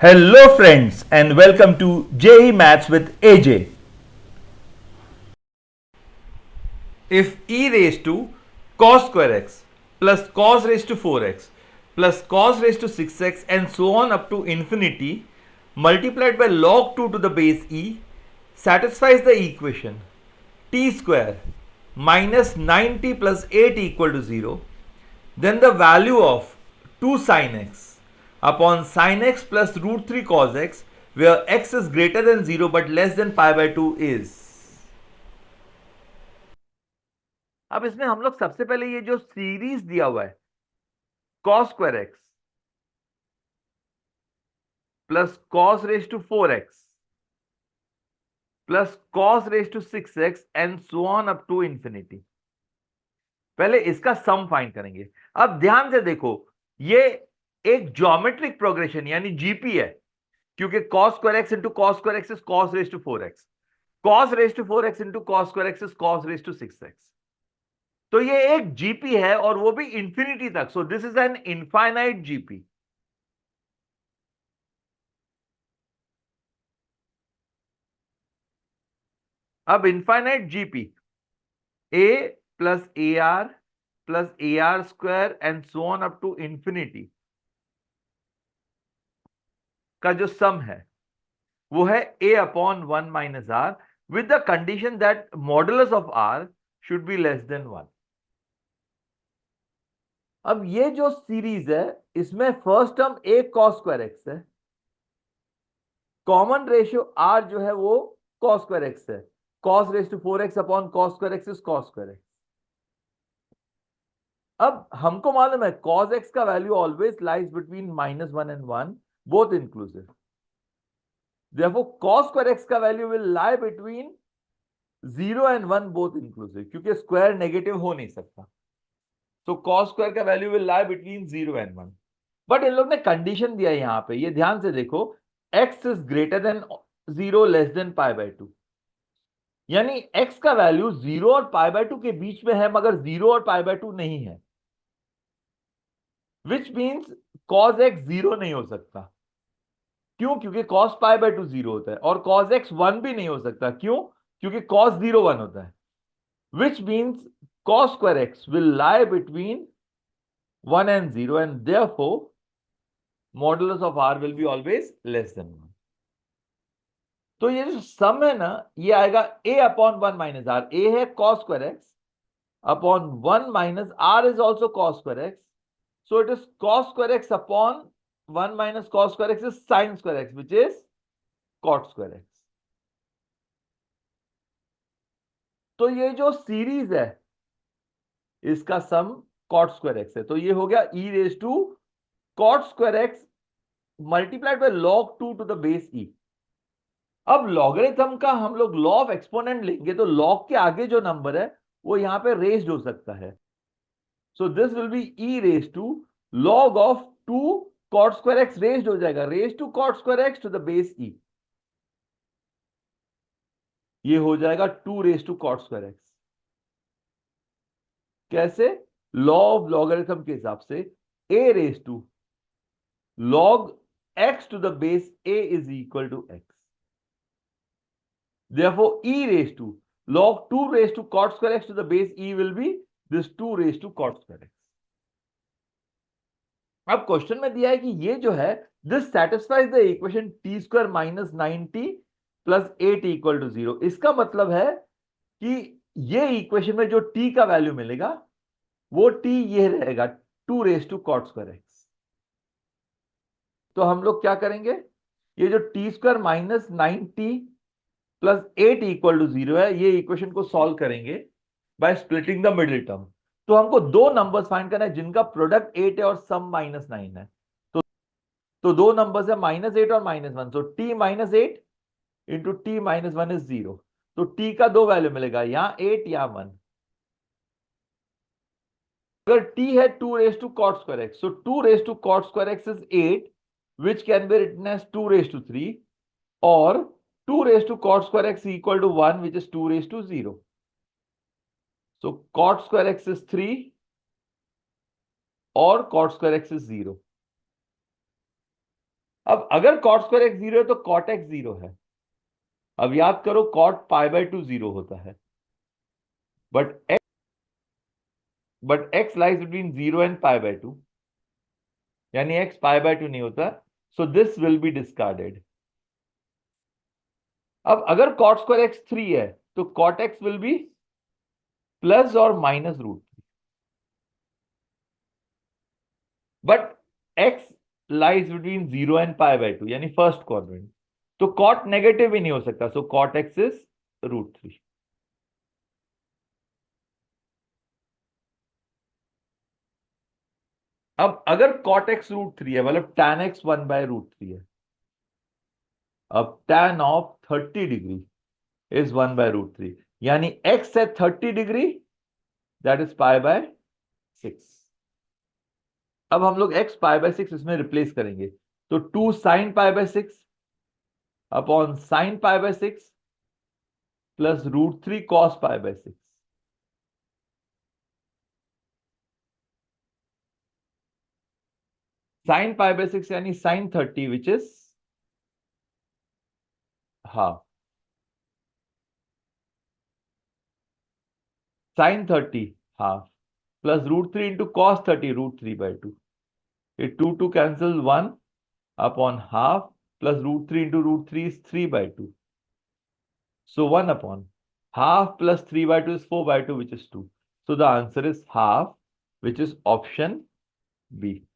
Hello, friends, and welcome to JE Maths with AJ. If e raised to cos square x plus cos raised to 4x plus cos raised to 6x and so on up to infinity multiplied by log 2 to the base e satisfies the equation t square minus 9t plus 8 equal to 0, then the value of 2 sin x upon sin x plus root 3 cos x, where x is greater than 0 but less than pi by 2 is. अब इसमें हम लोग सबसे पहले ये जो series दिया हुआ है cos square x plus cos raise to 4x plus cos raise to 6x and so on up to infinity, पहले इसका सम फाइंड करेंगे। अब ध्यान से देखो, ये एक ज्योमेट्रिक प्रोग्रेशन यानी जीपी है, क्योंकि cos square x into cos square x is cos raised to 4x, cos raised to 4x into cos square x is cos raised to 6x। तो ये एक जीपी है और वो भी इंफिनिटी तक। So this is an infinite GP. अब infinite GP a plus a r square and so on up to infinity का जो सम है वो है a upon 1 minus r with the condition that modulus of r should be less than 1। अब ये जो series है इसमें first term a cos square x है, कॉमन रेशियो आर जो है वो कॉस स्क्वायर एक्स है, cos raise to 4x upon cos square x is cos square x. अब हमको मालूम है cos x का value always lies between -1 and 1 both inclusive, therefore cos square x का value will lie between 0 and 1 both inclusive, क्योंकि square negative हो नहीं सकता। तो cos स्क्वायर का value will lie between 0 and 1। But इन लोग ने कंडीशन दिया है यहां पे, ये ध्यान से देखो, x is greater than 0 less than pi by 2, यानी x का वैल्यू 0 और पाई बाय 2 के बीच में है मगर 0 और पाई बाय 2 नहीं है, विच मीन्स cos x 0 नहीं हो सकता। क्यों? क्योंकि cos पाई बाय 2 0 होता है, और cos x 1 भी नहीं हो सकता। क्यों? क्योंकि cos 0 1 होता है, which means cos square x will lie between 1 and 0 and therefore modulus of r will be always less than 1। तो ये जो सम है ना, ये आएगा a upon 1 minus r. a है cos square x upon 1 minus r is also cos square x, so it is cos square x upon 1 minus cos square x is sin square x, which is cot square x। तो ये जो series है इसका सम cot square x है, तो ये हो गया e raise to cot square x multiplied by log 2 to the base e। अब लॉगरिथम का हम लोग लॉ ऑफ एक्सपोनेंट लेंगे तो लॉग के आगे जो नंबर है वो यहां पे रेज्ड हो सकता है, so this will be e raise to log of 2 cot square x raised हो जाएगा raise to cot square x to the base e, ये हो जाएगा 2 raise to cot square x। कैसे? लॉ ऑफ लॉगरिथम के हिसाब से a raise to log x to the base a is equal to x, therefore e raised to log 2 raised to cot square x to the base e will be this 2 raised to cot square x। अब question में दिया है कि ये जो है this satisfies the equation t square minus 9t plus 8 equal to 0। इसका मतलब है कि ये इक्वेशन में जो t का वैल्यू मिलेगा वो t ये रहेगा 2 raise to cot square x. तो हम लोग क्या करेंगे, ये जो t square minus 9t plus 8 equal to 0 है, ये इक्वेशन को सॉल्व करेंगे by splitting the middle term. तो हमको दो नंबर्स फाइंड करना है जिनका प्रोडक्ट 8 है और सम -9 है। तो दो नंबर्स है -8 और -1, सो t -8 इंटू t -1 इज 0। तो t का दो वैल्यू मिलेगा, यहां 8 या 1। अगर t है 2 raise to cot square x, so 2 raise to cot square x is 8 which can be written as 2 raise to 3, और 2 raise to cot square x equal to 1 which is 2 raised to 0, so cot square x is 3 और cot square x is 0। अब अगर cot square x 0 है तो cot x 0 है। अब याद करो कॉट पाई बाय 2 0 होता है, but x lies between 0 and pi by 2, यानी एक्स पाई बाय 2 नहीं होता, so this will be discarded. अब अगर कॉट स्क्वायर एक्स 3 है तो cot x will be plus और minus root, but x lies between 0 and pi by 2 यानी first quadrant, तो कॉट नेगेटिव ही नहीं हो सकता, सो कॉट एक्स इज √3। अब अगर कॉट एक्स √3 है मतलब tan एक्स 1/√3 है, अब tan ऑफ 30 डिग्री इज 1/√3, यानी एक्स है 30 डिग्री, दैट इज π/6। अब हम लोग x π/6 इसमें रिप्लेस करेंगे, तो 2 sin π/6 upon sin π/6 plus √3 cos π/6। sin π/6 यानी sin 30 which is half, sin 30 half plus √3 into cos 30 √3/2, ये 2 cancels 1 upon half plus √3 into √3 is 3/2. So 1 upon half plus 3/2 is 4/2, which is 2. So the answer is half, which is option B.